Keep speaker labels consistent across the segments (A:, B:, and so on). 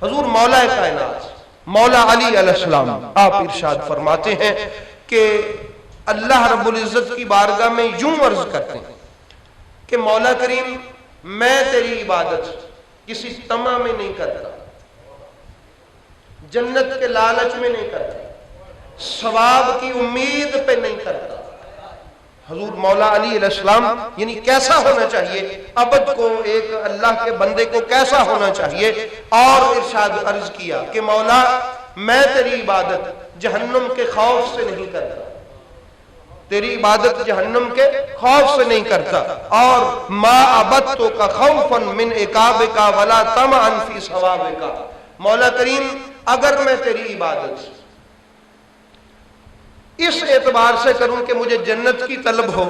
A: حضور مولا کائنات مولا علی علیہ السلام آپ ارشاد فرماتے ہیں کہ اللہ رب العزت کی بارگاہ میں یوں عرض کرتے ہیں کہ مولا کریم میں تیری عبادت کسی طمع میں نہیں کرتا، جنت کے لالچ میں نہیں کرتا، ثواب کی امید پہ نہیں کرتا۔ حضور مولا علی علیہ السلام یعنی کیسا ہونا چاہیے عبد کو، ایک اللہ کے بندے کو کیسا ہونا چاہیے، اور ارشاد عرض کیا کہ مولا میں تیری عبادت جہنم کے خوف سے نہیں کرتا، تیری عبادت جہنم کے خوف سے نہیں کرتا، اور ما عبدتک خوفا من عقابک ولا طمعا فی ثوابک۔ مولا کریم اگر میں تیری عبادت اس اعتبار سے کروں کہ مجھے جنت کی طلب ہو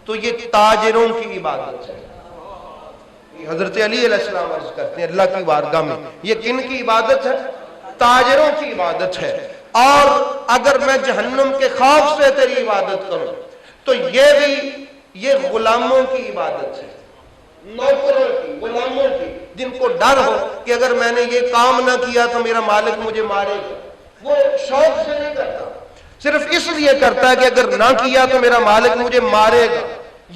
A: تو یہ تاجروں کی عبادت ہے۔ حضرت علی علیہ السلام عرض کرتے ہیں اللہ کی بارگاہ میں یہ کن کی عبادت ہے؟ تاجروں کی عبادت ہے۔ اور اگر میں جہنم کے خوف سے تیری عبادت کروں تو یہ غلاموں کی عبادت ہے، نوکروں کی، غلاموں کی، جن کو ڈر ہو کہ اگر میں نے یہ کام نہ کیا تو میرا مالک مجھے مارے گا۔ وہ شوق سے نہیں کرتا، صرف اس لیے کرتا ہے کہ اگر نہ کیا تو میرا مالک مجھے مارے گا۔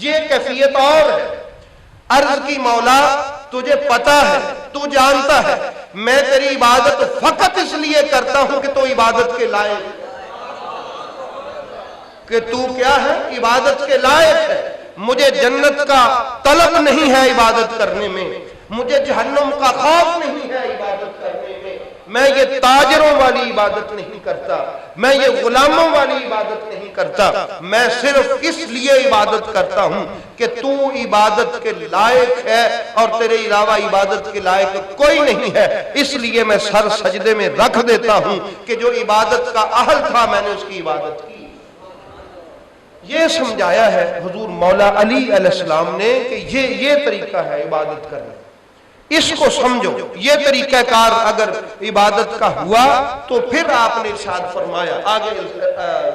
A: یہ کیفیت اور ہے۔ عرض کی مولا تجھے پتا ہے، تو جانتا ہے میں تیری عبادت فقط اس لیے کرتا ہوں کہ تو عبادت کے لائق، کہ تو کیا ہے؟ عبادت کے لائق ہے۔ مجھے جنت کا طلب نہیں ہے عبادت کرنے میں، مجھے جہنم کا خوف نہیں ہے عبادت کرنے میں، میں یہ تاجروں والی عبادت نہیں کرتا، میں یہ غلاموں والی عبادت نہیں کرتا، میں صرف اس لیے عبادت کرتا ہوں کہ تو عبادت کے لائق ہے اور تیرے علاوہ عبادت کے لائق کوئی نہیں ہے، اس لیے میں سر سجدے میں رکھ دیتا ہوں کہ جو عبادت کا اہل تھا میں نے اس کی عبادت کی۔ یہ سمجھایا ہے حضور مولا علی علیہ السلام نے کہ یہ طریقہ ہے عبادت کرنے، اس کو سمجھو۔ یہ طریقہ کار اگر عبادت کا ہوا تو پھر آپ نے ارشاد فرمایا، آگے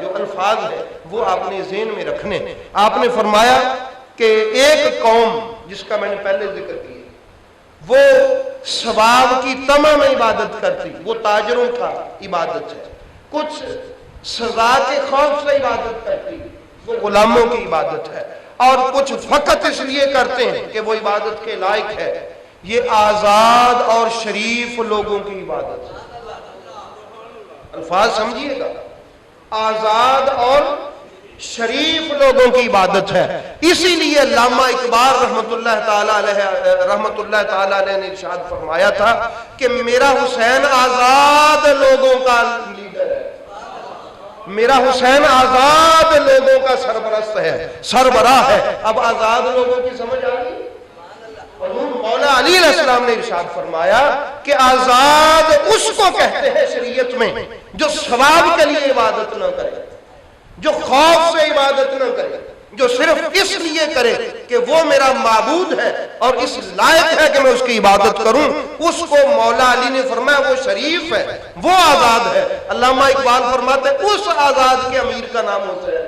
A: جو الفاظ ہیں وہ آپ نے ذہن میں رکھنے۔ آپ نے فرمایا کہ ایک قوم جس کا میں نے پہلے ذکر کیا وہ ثواب کی طمع میں عبادت کرتی، وہ تاجروں کا عبادت ہے، کچھ سزا کے خوف سے عبادت کرتی، وہ غلاموں کی عبادت ہے، اور کچھ فقط اس لیے کرتے ہیں کہ وہ عبادت کے لائق ہے، یہ آزاد اور شریف لوگوں کی عبادت ہے۔ الفاظ سمجھیے گا، آزاد اور شریف لوگوں کی عبادت ہے۔ اسی لیے علامہ اقبال رحمت اللہ تعالی علیہ نے ارشاد فرمایا تھا کہ میرا حسین آزاد لوگوں کا لیڈر ہے، میرا حسین آزاد لوگوں کا سرپرست ہے، سربراہ ہے۔ اب آزاد لوگوں کی سمجھ آ گئی؟ مولا علی علیہ السلام نے ارشاد فرمایا کہ آزاد اس کو کہتے ہیں شریعت میں جو ثواب کے لیے عبادت نہ کرے، جو خوف سے عبادت نہ کرے، جو صرف اس لیے کرے کہ وہ میرا معبود ہے اور اس لائق ہے کہ میں اس کی عبادت کروں، اس کو مولا علی نے فرمایا وہ شریف ہے، وہ آزاد ہے۔ علامہ اقبال فرماتے ہیں اس آزاد کے امیر کا نام حسین ہے۔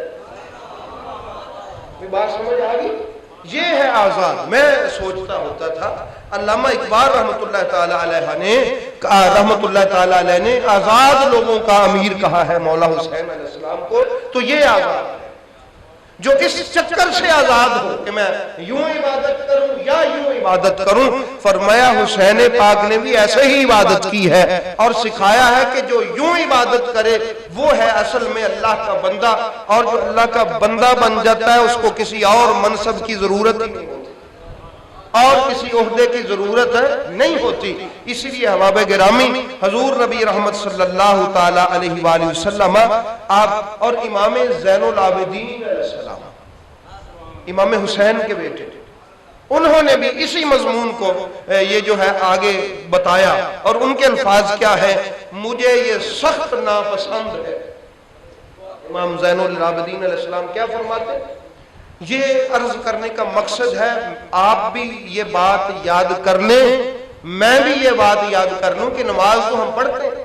A: یہ بات سمجھ آ گئی؟ یہ ہے آزاد۔ میں سوچتا ہوتا تھا علامہ اقبال رحمت اللہ تعالی علیہ نے آزاد لوگوں کا امیر کہا ہے مولا حسین علیہ السلام کو، تو یہ آزاد ہے جو اس چکر سے آزاد ہو کہ میں یوں عبادت کروں یا یوں عبادت کروں۔ فرمایا حسین پاک نے بھی ایسے ہی عبادت کی ہے اور سکھایا ہے کہ جو یوں عبادت کرے وہ ہے اصل میں اللہ کا بندہ، اور جو اللہ کا بندہ بن جاتا ہے اس کو کسی اور منصب کی ضرورت ہی نہیں ہوتی اور کسی عہدے کی ضرورت نہیں ہوتی۔ اسی لیے احباب گرامی حضور نبی رحمت صلی اللہ تعالی علیہ وآلہ وسلم آپ اور امام زین العابدین علیہ السلام، امام حسین کے بیٹے، انہوں نے بھی اسی مضمون کو یہ جو ہے آگے بتایا، اور ان کے الفاظ کیا ہے؟ مجھے یہ سخت ناپسند ہے۔ امام زین العابدین علیہ السلام کیا فرماتے ہیں؟ یہ عرض کرنے کا مقصد ہے آپ بھی یہ بات یاد کر لیں، میں بھی یہ بات یاد کر لوں کہ نماز تو ہم پڑھتے ہیں،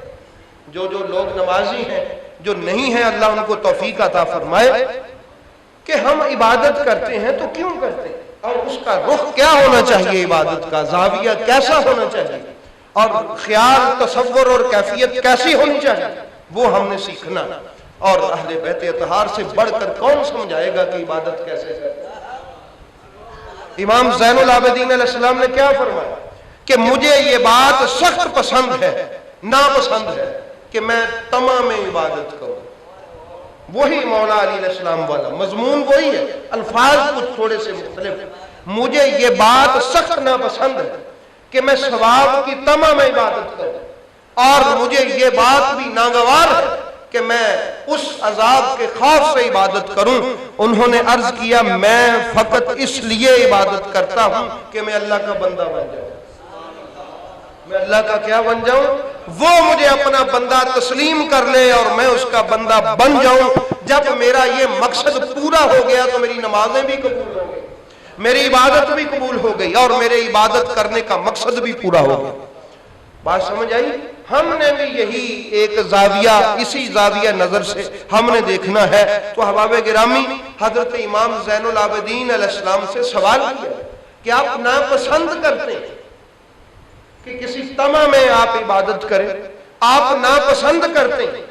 A: جو لوگ نمازی ہیں، جو نہیں ہیں اللہ ان کو توفیق عطا فرمائے، کہ ہم عبادت کرتے ہیں تو کیوں کرتے ہیں، اور اس کا رخ کیا ہونا چاہیے، عبادت کا زاویہ کیسا ہونا چاہیے۔ اور خیال، تصور اور کیفیت کیسی ہونی چاہیے وہ ہم نے سیکھنا. اور اہل بیت اطہار سے بڑھ کر کون سمجھائے گا کہ عبادت کیسے کرتے. امام زین العابدین علیہ السلام نے کیا فرمایا کہ مجھے یہ بات سخت پسند ہے، ناپسند ہے کہ میں تمام عبادت کروں. وہی مولا علی علیہ السلام والا مضمون وہی ہے، الفاظ کچھ تھوڑے سے مختلف. مجھے یہ بات سخت ناپسند ہے کہ میں ثواب کی تمام عبادت کروں، اور مجھے یہ بات بھی ناگوار ہے کہ میں اس عذاب کے خوف سے عبادت کروں. انہوں نے عرض کیا میں فقط اس لیے عبادت کرتا ہوں کہ میں اللہ کا بندہ بن جاؤں. میں اللہ کا کیا بن جاؤں؟ وہ مجھے اپنا بندہ تسلیم کر لے اور میں اس کا بندہ بن جاؤں. جب میرا یہ مقصد پورا ہو گیا تو میری نمازیں بھی قبول ہو گئی، میری عبادت بھی قبول ہو گئی، اور میرے عبادت کرنے کا مقصد بھی پورا ہو گیا. بات سمجھ آئی؟ ہم نے بھی یہی ایک زاویہ، اسی زاویہ نظر سے ہم نے دیکھنا ہے. تو احباب گرامی، حضرت امام زین العابدین علیہ السلام سے سوال کیا کہ آپ ناپسند کرتے ہیں کہ کسی طمع میں آپ عبادت کریں، آپ ناپسند کرتے ہیں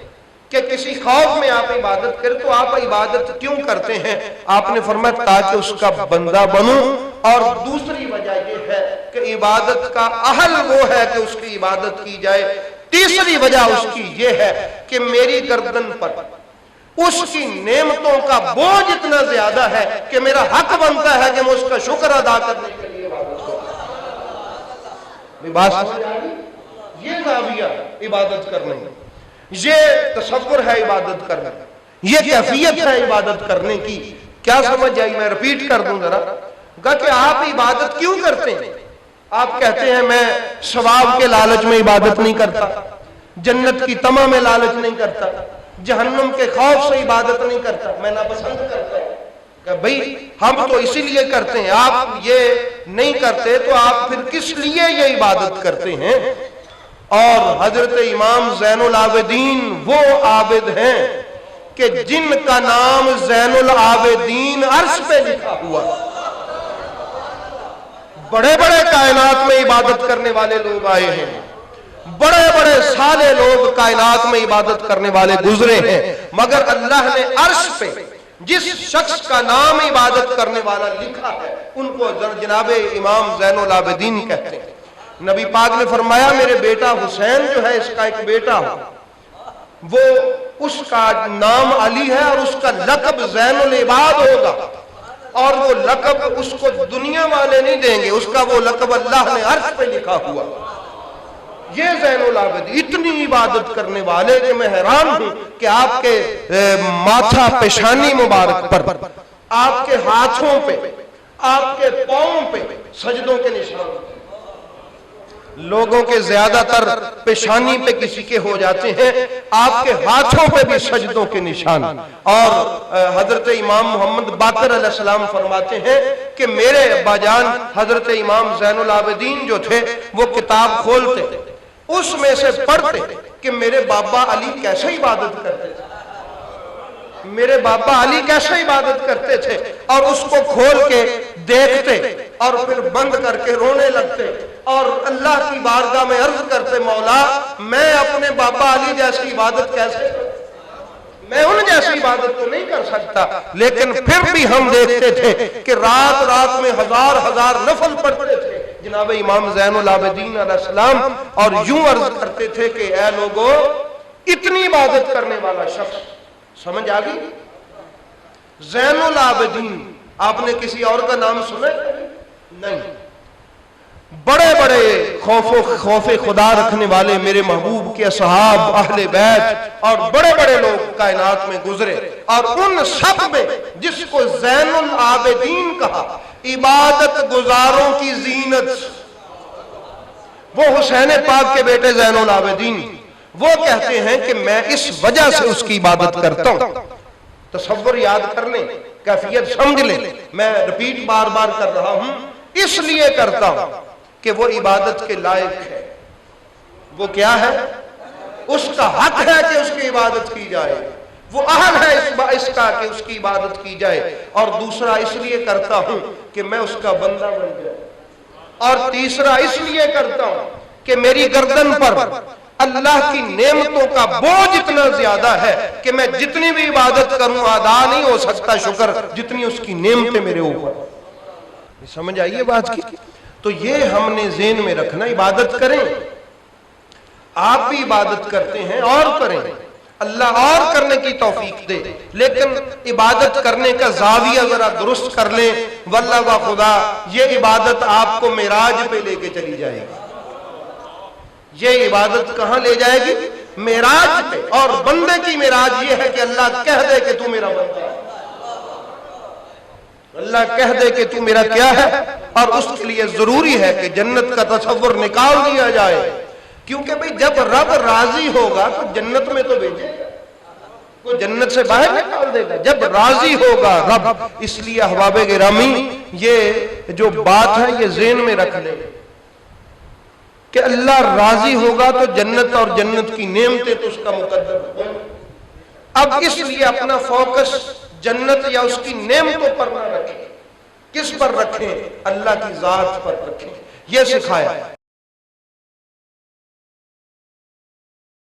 A: کہ کسی خوف میں آپ عبادت کریں، تو آپ عبادت کیوں کرتے ہیں؟ آپ نے فرمایا تاکہ اس کا بندہ بنوں، اور دوسری وجہ یہ ہے کہ عبادت کا اہل وہ ہے کہ اس کی عبادت کی جائے. تیسری وجہ اس کی یہ ہے کہ میری گردن پر اس کی نعمتوں کا بوجھ اتنا زیادہ ہے کہ میرا حق بنتا ہے کہ میں اس کا شکر ادا کرنے کے لیے عبادت کروں. بات سمجھ آ رہی؟ یہ زاویہ عبادت کرنے کی، یہ تصور ہے عبادت کرنے کا، یہ کیفیت ہے عبادت کرنے کی. کیا سمجھ آئی؟ میں ریپیٹ کر دوں ذرا کہ آپ عبادت کیوں کرتے ہیں. آپ کہتے ہیں میں ثواب کے لالچ میں عبادت نہیں کرتا، جنت کی طمع میں لالچ نہیں کرتا، جہنم کے خوف سے عبادت نہیں کرتا، میں ناپسند کرتا ہوں. کہ بھئی ہم تو اسی لیے کرتے ہیں، آپ یہ نہیں کرتے تو آپ پھر کس لیے یہ عبادت کرتے ہیں؟ اور حضرت امام زین العابدین وہ عابد ہیں کہ جن کا نام زین العابدین عرش پہ لکھا ہوا. بڑے بڑے کائنات میں عبادت کرنے والے لوگ آئے ہیں، بڑے بڑے سالے لوگ کائنات میں عبادت کرنے والے گزرے ہیں، مگر اللہ نے عرش پہ جس شخص کا نام عبادت کرنے والا لکھا ہے ان کو جناب امام زین العابدین کہتے ہیں. نبی پاک نے فرمایا میرے بیٹا حسین جو ہے، اس کا ایک بیٹا ہو، وہ اس کا نام علی ہے اور اس کا لقب زین العباد ہوگا، اور وہ لقب اس کو دنیا والے نہیں دیں گے، اس کا وہ لقب اللہ نے عرش پہ لکھا ہوا. یہ زین العابدین اتنی عبادت کرنے والے کہ میں حیران ہوں کہ آپ کے ماتھا پیشانی مبارک پر، آپ کے ہاتھوں پہ، آپ کے پاؤں پہ سجدوں کے نشان. لوگوں کے زیادہ تر پیشانی پہ کسی کے ہو جاتے ہیں، آپ کے ہاتھوں پہ بھی سجدوں کے نشان. اور حضرت امام محمد باقر علیہ السلام فرماتے ہیں کہ میرے ابا جان حضرت امام زین العابدین جو تھے وہ کتاب کھولتے، اس میں سے پڑھتے کہ میرے بابا علی کیسے عبادت کرتے تھے، میرے بابا علی کیسے عبادت کرتے تھے، اور اس کو کھول کے دیکھتے اور پھر بند کر کے رونے لگتے اور اللہ کی بارگاہ میں عرض کرتے مولا میں اپنے بابا علی جیسی عبادت کیسے کروں؟ میں ان جیسی عبادت تو نہیں کر سکتا. لیکن پھر بھی ہم دیکھتے تھے کہ رات رات میں ہزار ہزار نفل پڑھتے تھے جناب امام زین العابدین علیہ السلام، اور یوں عرض کرتے تھے کہ اے لوگوں اتنی عبادت کرنے والا شخص. سمجھ آگئی؟ زین العابدین آپ نے کسی اور کا نام سنا نہیں. بڑے بڑے خوف خدا رکھنے والے میرے محبوب کے اصحاب، اہل بیت اور بڑے بڑے لوگ کائنات میں گزرے، اور ان سب میں جس کو زین العابدین کہا، عبادت گزاروں کی زینت، وہ حسین پاک کے بیٹے زین العابدین. وہ کہتے ہیں کہ میں اس وجہ سے اس کی عبادت کرتا ہوں. تصور یاد کر لیں، کیفیت سمجھ لیں، میں ریپیٹ بار بار کر رہا ہوں، اس لیے کرتا ہوں کہ وہ عبادت کے لائق ہے. وہ کیا ہے؟ اس کا حق ہے کہ اس کی عبادت کی جائے، وہ اہل ہے اس کا کہ اس کی عبادت کی جائے. اور دوسرا اس لیے کرتا ہوں کہ میں اس کا بندہ بن جاؤں، اور تیسرا اس لیے کرتا ہوں کہ میری گردن پر اللہ کی نعمتوں کا بوجھ اتنا زیادہ ہے کہ میں جتنی بھی عبادت کروں ادا نہیں ہو سکتا شکر جتنی اس کی نعمتیں میرے اوپر. سمجھ آئیے بات کی؟ تو یہ ہم نے ذہن میں رکھنا. عبادت کریں, آپ بھی عبادت کرتے ہیں اور کریں, اللہ اور کرنے کی توفیق دے, لیکن عبادت کرنے کا زاویہ ذرا درست کر لیں. واللہ و خدا یہ عبادت آپ کو معراج پہ لے کے چلی جائے گی. یہ عبادت کہاں لے جائے گی؟ معراج پہ. اور بندے کی معراج یہ ہے کہ اللہ کہہ دے کہ تو میرا بندہ ہے, اللہ کہہ دے کہ تو میرا کیا ہے. اور اس کے لیے ضروری ہے کہ جنت کا تصور نکال دیا جائے, کیونکہ بھئی جب رب راضی ہوگا تو جنت میں تو بھیجے گا, کوئی جنت سے باہر نکال دے گا جب راضی ہوگا رب. اس لیے احباب گرامی یہ جو بات ہے یہ ذہن میں رکھ لیں کہ اللہ راضی ہوگا تو جنت اور جنت کی نعمتیں تو اس کا مقدر ہے. اب اس لیے اپنا فوکس جنت یا اس کی نعمتوں پر نہ رکھیں. کس پر رکھیں؟ اللہ کی ذات پر رکھیں. یہ سکھایا.